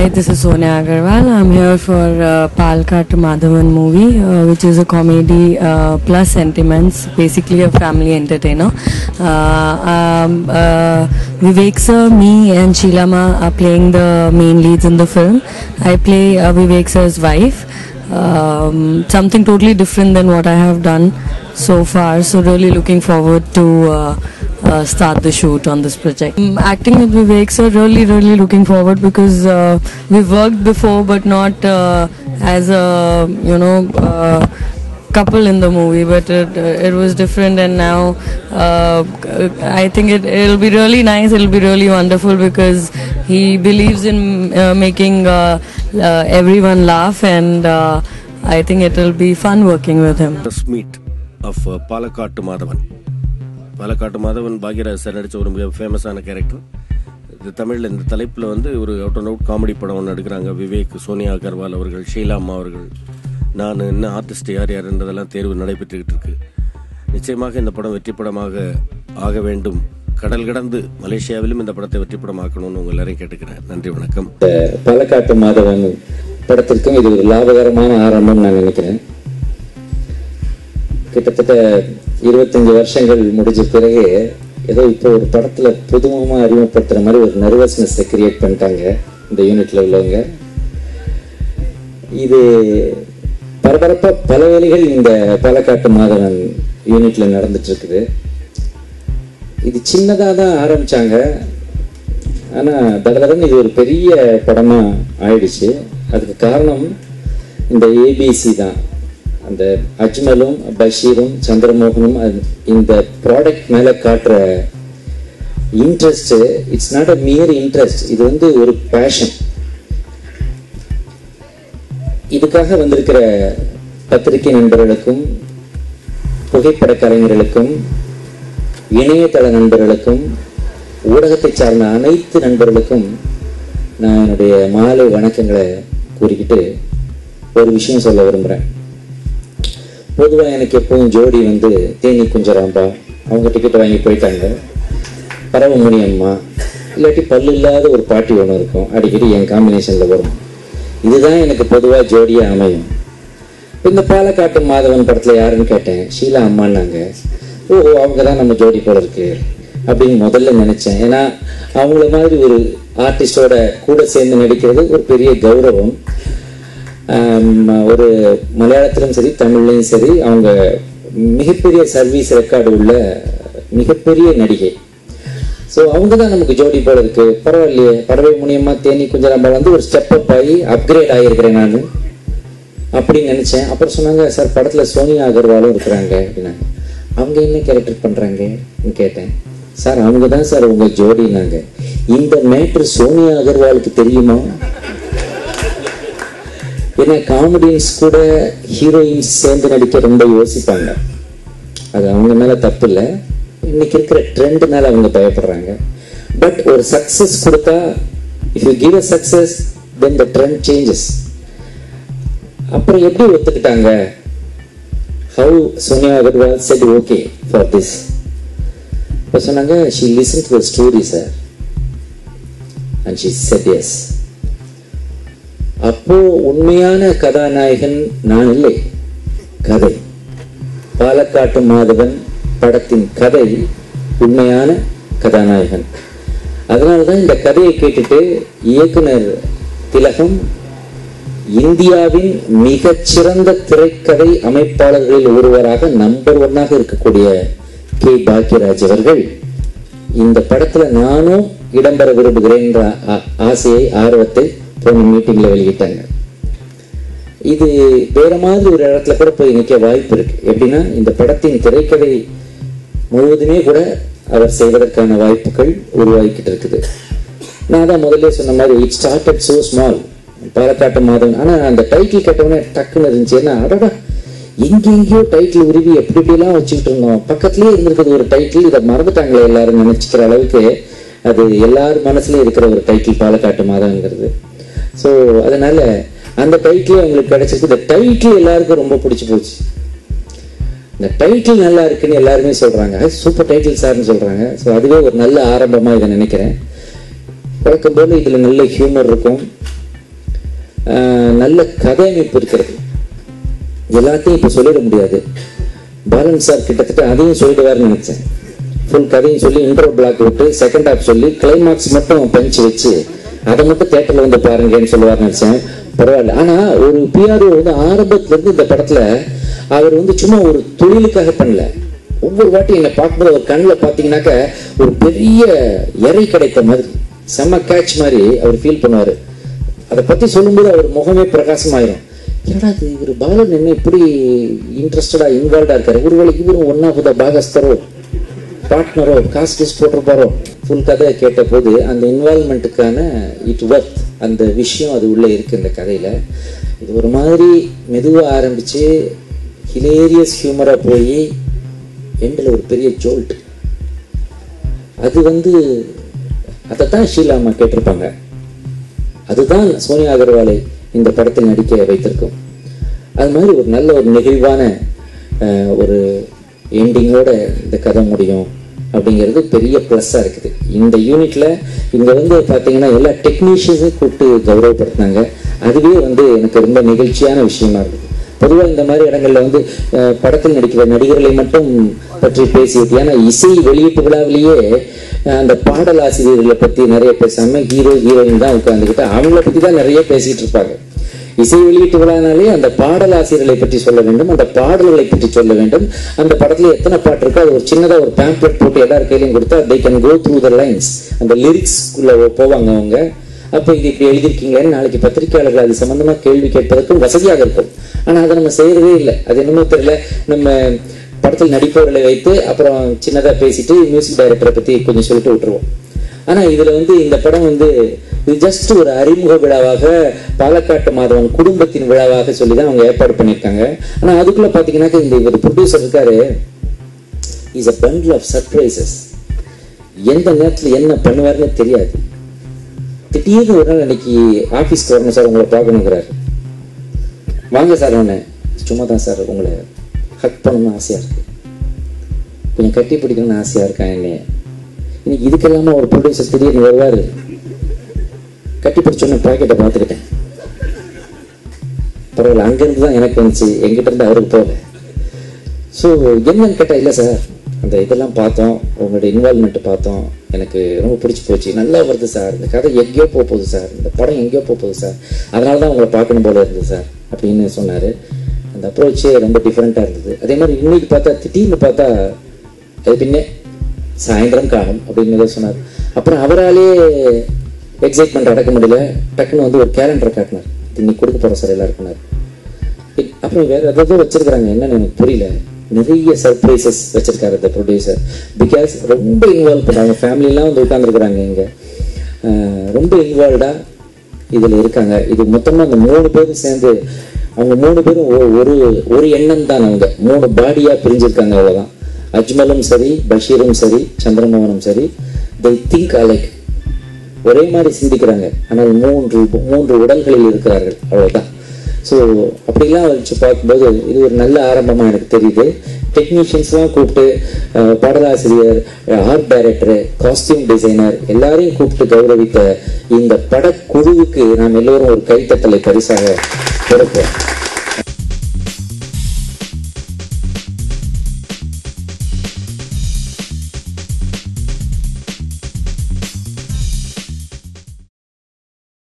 Hi, this is Sonia Agarwal. I'm here for Palakattu Madhavan movie, which is a comedy plus sentiments, basically a family entertainer. Vivek sir, me and Sheila Ma are playing the main leads in the film. I play Vivek sir's wife. Something totally different than what I have done so far. So really looking forward to start the shoot on this project. Acting with Vivek sir, really looking forward because we've worked before but not as a couple in the movie, but it was different, and now I think it'll be really nice, it'll be really wonderful because he believes in making everyone laugh, and I think it'll be fun working with him. First meet of Palakattu Madhavan. பாலக்காட்டு Madhavan Bhagyaraj sir நடித்த ஒரு மிக ஃபேமஸான character. இது தமிழில் இந்த தலைப்பில் ஒரு அவுட் அண்ட் அவுட் காமெடி படம் ஒன்று எடுக்கிறாங்க. விவேக், சோனியா அகர்வால் அவர்கள், ஷீலா அம்மா அவர்கள், நான் இன்னும் ஆர்டிஸ்ட் யாருன்றதெல்லாம் தேர்வு நடைபெற்றுக்கிட்டு இருக்கு. நிச்சயமாக இந்த படம் வெற்றி படமாக ஆக வேண்டும். கடல் கடந்து மலேசியாவிலும் இந்த படத்தை வெற்றி படமாக்கணும்னு உங்கள் எல்லாரையும் கேட்டுக்கிறேன். நன்றி, வணக்கம். பாலக்காட்டு மாதவன் படத்திற்கும் இது ஒரு லாபகரமான ஆரம்பம் நான் நினைக்கிறேன். கிட்டத்தட்ட 25 வருஷங்கள் முடிஞ்ச பிறகு ஏதோ இப்போ ஒரு படத்துல புதுமுகமா அறிமுகப்படுத்துற மாதிரி ஒரு நர்வஸ்னஸ் கிரியேட் பண்ணிட்டாங்க இந்த யூனிட்ல உள்ளவங்க. இது பரபரப்பா பல வேலைகள் இந்த பாலக்காட்டு மாதவன் யூனிட்ல நடந்துட்டு இருக்குது. இது சின்னதா தான் ஆரம்பிச்சாங்க, ஆனா பகலவன் இது ஒரு பெரிய படமா ஆயிடுச்சு. அதுக்கு காரணம் இந்த ஏபிசி தான். அந்த அஜ்மலும் பஷீரும் சந்திரமோகனும் இந்த ப்ராடக்ட் மேல காட்டுற interest, it's not a mere interest, இது ஒரு பேஷன். இதுக்காக வந்திருக்கிற பத்திரிகை நண்பர்களுக்கும், புகைப்பட கலைஞர்களுக்கும், இணையதள நண்பர்களுக்கும், ஊடகத்தை சார்ந்த அனைத்து நண்பர்களுக்கும் நான் என்னுடைய மாலை வணக்கங்களை கூறிக்கிட்டு ஒரு விஷயம் சொல்ல விரும்புகிறேன். பொதுவாக எனக்கு எப்பவும் ஜோடி தேனி குஞ்சராம்பா, அவங்க டிக்கெட் வாங்கி போயிட்டாங்க. பரவமுனி அம்மா, இல்லாட்டி பல்லு இல்லாத ஒரு பாட்டி ஒன்று இருக்கும், அடிக்கடி என் காம்பினேஷனில் வரும். இதுதான் எனக்கு பொதுவாக ஜோடியாக அமையும். இந்த பாலக்காட்டு மாதவன் படத்தில் யாருன்னு கேட்டேன், ஷீலா அம்மான்னாங்க. ஓஹோ, அவங்க தான் நம்ம ஜோடி போல இருக்கு அப்படின்னு முதல்ல நினச்சேன். ஏன்னா அவங்கள மாதிரி ஒரு ஆர்டிஸ்டோட கூட சேர்ந்து நடிக்கிறது ஒரு பெரிய கௌரவம். ஒரு மலையாளத்திலும் சரி தமிழ்லையும் சரி அவங்க மிகப்பெரிய சர்வீஸ் ரெக்கார்டு உள்ள மிகப்பெரிய நடிகை. ஸோ அவங்க தான் நமக்கு ஜோடி போல இருக்கு. பரவாயில்லையே, பறவை முனியம்மா தேனி குஞ்சராம்பா ஒரு ஸ்டெப் அப் ஆகி அப்கிரேட் ஆகியிருக்கிறேன் நான் அப்படின்னு நினைச்சேன். அப்புறம் சொன்னாங்க, சார் படத்துல சோனியா அகர்வாலும் இருக்கிறாங்க அப்படின்னாங்க. அவங்க என்ன கேரக்டர் பண்றாங்கன்னு கேட்டேன். சார் அவங்க தான் சார் உங்க ஜோடினாங்க. இந்த மேட்ரு சோனியா அகர்வாலுக்கு தெரியுமா? ஏன்னா காமெடியன்ஸ் கூட ஹீரோயின்ஸ் சேர்ந்து நடிக்க ரொம்ப யோசிப்பாங்க. அது அவங்க மேல தப்பு இல்லை, இன்னைக்கு இருக்கிற ட்ரெண்ட்னால அவங்க பயப்படுறாங்க. பட் ஒரு சக்சஸ் கொடுத்தா, if you give a success then the trend changes. அப்புறம் எப்படி ஒத்துக்கிட்டாங்க? How Sonia Agarwal said okay for this. இப்போ சொன்னாங்க, she listen to the story sir and she said yes. அப்போ உண்மையான கதாநாயகன் நான் இல்லை, கதை. பாலக்காட்டு மாதவன் படத்தின் கதை உண்மையான கதாநாயகன். அதனாலதான் இந்த கதையை கேட்டுட்டு இயக்குனர் திலகம் இந்தியாவின் மிகச்சிறந்த திரைக்கதை அமைப்பாளர்களில் ஒருவராக நம்பர் 1 இருக்கக்கூடிய கே பாக்யராஜ் அவர்கள் இந்த படத்துல நானும் இடம்பெற விரும்புகிறேன் என்ற ஆசையை, ஆர்வத்தை போன மீட்டிங்ல வெளியிட்டாங்க. இது வேற மாதிரி ஒரு இடத்துல கூட போய் நிற்க வாய்ப்பு இருக்கு. எப்படின்னா இந்த படத்தின் திரைக்கதை முழுவதுமே கூட அவர் செய்வதற்கான வாய்ப்புகள் உருவாக்கிட்டு இருக்குது. நான் தான் முதல்ல சொன்ன மாதிரி இட் ஸ்டார்டட் சோ ஸ்மால், பாலக்காட்டு மாதவன். ஆனா அந்த டைட்டில் கேட்டவுடனே டக்குன்னு இருந்துச்சு. ஏன்னா அடடா, எங்கெங்கயோ டைட்டில் உருவி எப்படி எப்படிலாம் வச்சுக்கிட்டு இருந்தோம், பக்கத்துலயே இருந்திருக்குது ஒரு டைட்டில், இதை மறந்துட்டாங்களே எல்லாரும் நினைச்சுக்கிற அளவுக்கு அது எல்லாரும் மனசுலயும் இருக்கிற ஒரு டைட்டில் பாலக்காட்டு மாதவன்ங்கிறது. ஸோ அதனால அந்த டைட்டில் அவங்களுக்கு கிடைச்சிருக்கு. இந்த டைட்டில் எல்லாருக்கும் ரொம்ப பிடிச்சி போச்சு. இந்த டைட்டில் நல்லா இருக்குன்னு எல்லாருமே சொல்றாங்க, சூப்பர் டைட்டில் சார்னு சொல்றாங்க. ஸோ அதுவே ஒரு நல்ல ஆரம்பமா இதை நினைக்கிறேன். வழக்கம் போல இதுல நல்ல ஹியூமர் இருக்கும், நல்ல கதையமைப்பு இருக்கிறது. எல்லாத்தையும் இப்போ சொல்லிட முடியாது. பாலன் சார் கிட்டத்தட்ட அதையும் சொல்லிடுவார்னு நினைச்சேன். ஃபுல் கதையும் சொல்லி இன்ட்ரோ பிளாக் விட்டு செகண்ட் ஹாஃப் சொல்லி கிளைமாக்ஸ் மட்டும் பஞ்சு வச்சு அதை மட்டும் தேட்டரில் வந்து பாருங்கன்னு சொல்லுவார்னு நினைச்சேன். பரவாயில்ல. ஆனா ஒரு பிஆர்ஓ வந்து ஆரம்பத்துல இருந்து இந்த படத்துல அவர் வந்து சும்மா ஒரு தொழிலுக்காக பண்ணல. ஒவ்வொரு வாட்டி என்னை பார்க்கும்போது அவர் கண்ணில் பார்த்தீங்கன்னாக்க ஒரு பெரிய இறை கிடைத்த மாதிரி, செம்ம கேட்ச் மாதிரி அவர் ஃபீல் பண்ணுவார். அதை பற்றி சொல்லும்போது அவர் முகமே பிரகாசமாயிரும். ஏன்னா அது இவர் பாலன் என்ன இப்படி இன்ட்ரெஸ்டடா இன்வால்வ்டா இருக்காரு, ஒருவேளை இவரும் ஒன் ஆஃப் த பாகஸ்தரோ பார்ட்னரோ காஸ்ட் போட்டிருப்பாரோ. ஃபுல் கதை கேட்ட போது அந்த இன்வால்வ்மெண்ட்டுக்கான இட் ஒர்த் அந்த விஷயம் அது உள்ளே இருக்கு இந்த கதையில. இது ஒரு மாதிரி மெதுவாக ஆரம்பிச்சு ஹிலேரியஸ் ஹியூமரா போய் எண்டில் ஒரு பெரிய ஜோல்ட். அது வந்து அதைத்தான் ஷீலாமா கேட்டிருப்பாங்க. அதுதான் சோனியா அகர்வாலை இந்த படத்தில் நடிக்க வைத்திருக்கும். அது மாதிரி ஒரு நல்ல ஒரு நெகிழ்வான ஒரு எண்டிங்கோட இந்த கதை முடியும் அப்படிங்கிறது பெரிய ப்ளஸ்ஸாக இருக்குது. இந்த யூனிட்ல இங்கே வந்து பார்த்தீங்கன்னா எல்லா டெக்னீஷியன்ஸையும் கூப்பிட்டு கௌரவப்படுத்தினாங்க. அதுவே வந்து எனக்கு ரொம்ப நிகழ்ச்சியான விஷயமா இருக்குது. பொதுவாக இந்த மாதிரி இடங்கள்ல வந்து படத்தில் நடிக்கிற நடிகர்களை மட்டும் பற்றி பேசிட்டு, ஏன்னா இசை வெளியீட்டு விழாவிலேயே அந்த பாடல் ஆசிரியர்களை பற்றி நிறைய பேசாம ஹீரோ ஹீரோயின் தான் உட்காந்துக்கிட்டு அவங்கள பற்றி தான் நிறைய பேசிட்டு இருப்பாங்க. இசை வெளியீட்டு விழானாலே அந்த பாடல் ஆசிரியர்களை பற்றி சொல்ல வேண்டும், அந்த பாடல்களை பற்றி சொல்ல வேண்டும். அந்த படத்துல எத்தனை பாட்டு இருக்கோ அது ஒரு சின்னதா ஒரு பேம்ப்ளெட் போட்டு எல்லார் கையிலையும் கொடுத்தா they can go through the lines, அந்த லிரிக்ஸ்குள்ள போவாங்க அவங்க. அப்போ இது இப்படி எழுதியிருக்கீங்களேன்னு நாளைக்கு பத்திரிகையாளர்கள் அது சம்பந்தமா கேள்வி கேட்பதற்கும் வசதியாக இருக்கும். ஆனா அதை நம்ம செய்யறதே இல்லை. அது என்னமோ தெரியல, நம்ம படத்தில் நடிப்பவர்களை வைத்து அப்புறம் சின்னதா பேசிட்டு மியூசிக் டைரக்டரை பத்தி கொஞ்சம் சொல்லிட்டு விட்டுருவோம். ஆனா இதுல வந்து இந்த படம் வந்து இது ஜஸ்ட் ஒரு அறிமுக விழாவாக, பாலக்காட்டு மாதவன் குடும்பத்தின் விழாவாக சொல்லிதான் அவங்க ஏற்பாடு பண்ணியிருக்காங்க. ஆனா அதுக்குள்ள பாத்தீங்கன்னாக்க இந்த ஒரு ப்ரொடியூசர் இருக்காரு, is a bundle of surprises. எந்த நேரத்துல என்ன பண்ணுவாருன்னு தெரியாது. திடீர்னு ஒரு நாள் அன்னைக்கு ஆபீஸ்க்கு வரணும் சார், உங்களை பார்க்கணுங்கிறாரு. வாங்க சார். ஒன்று சும்மா தான் சார், உங்களை ஹக் பண்ணணும்னு ஆசையா இருக்கு, கொஞ்சம் கட்டி பிடிக்கணும்னு ஆசையா இருக்கா என்னைய. இன்னைக்கு இதுக்கெல்லாம ஒரு ப்ரொடியூசர் திடீர்னு வருவாரு. கட்டி பிடிச்சோன்னு பாக்கெட்டை பார்த்துக்கிட்டேன். பரவாயில்ல, அங்கிருந்து தான் எனக்கு வந்துச்சு, எங்கிட்ட இருந்து அவருக்கு போகல. ஸோ என்னன்னு கேட்டா, இல்லை சார் அந்த இதெல்லாம் பார்த்தோம், உங்களுடைய இன்வால்வ்மெண்ட் பார்த்தோம், எனக்கு ரொம்ப பிடிச்சி போச்சு, நல்லா வருது சார், இந்த கதை எங்கேயோ போகுது சார், இந்த படம் எங்கேயோ போகுது சார், அதனால தான் உங்களை பார்க்கணும் போல இருந்தது சார் அப்படின்னு சொன்னார். அந்த அப்ரோச்சே ரொம்ப டிஃப்ரெண்ட்டாக இருந்தது. அதே மாதிரி இன்னைக்கு பார்த்தா திடீர்னு பார்த்தா அது பின்னே சாயந்தரம் காணும் அப்படின்னு சொன்னார். அப்புறம் அவராலே எக்ஸைட்மெண்ட் அடக்க முடியல, டக்குன்னு வந்து ஒரு கேலண்டர் காட்டினார், இன்னைக்கு கொடுக்க போகிறோம் சார் எல்லாருக்குனார். அப்புறம் வேற ஏதாவது வச்சிருக்கிறாங்க என்னன்னு எனக்கு புரியல. நிறைய சர்ப்ரைசஸ் வச்சிருக்காரு அந்த ப்ரொடியூசர். பிகாஸ் ரொம்ப இன்வால்வ் பண்ணாங்க, ஃபேமிலிலாம் வந்து உட்காந்துருக்குறாங்க இங்கே, ரொம்ப இன்வால்வ்டா இதில் இருக்காங்க. இது மொத்தமாக அந்த 3 பேரும் சேர்ந்து, அவங்க 3 பேரும் ஒரு எண்ணம் தான், அவங்க 3 பாடியாக பிரிஞ்சிருக்காங்க, அவ்வளோதான். அஜ்மலும் சரி, பஷீரும் சரி, சந்திரமோகனும் சரி, they think alike, ஒரே மாதிரி சிந்திக்கிறாங்க. ஆனால் 3 உடல்களில் இருக்கிறார்கள், அவ்வளோதான். ஸோ அப்படிலாம் வச்சு பார்க்கும்போது இது ஒரு நல்ல ஆரம்பமாக எனக்கு தெரியுது. டெக்னீஷியன்ஸ்லாம் கூப்பிட்டு, பாடலாசிரியர், ஆர்ட் டைரக்டர், காஸ்டியூம் டிசைனர் எல்லாரையும் கூப்பிட்டு கௌரவித்த இந்த படக்குழுவுக்கு நாம் எல்லோரும் ஒரு கைத்தட்டலை பரிசாக கொடுப்போம்.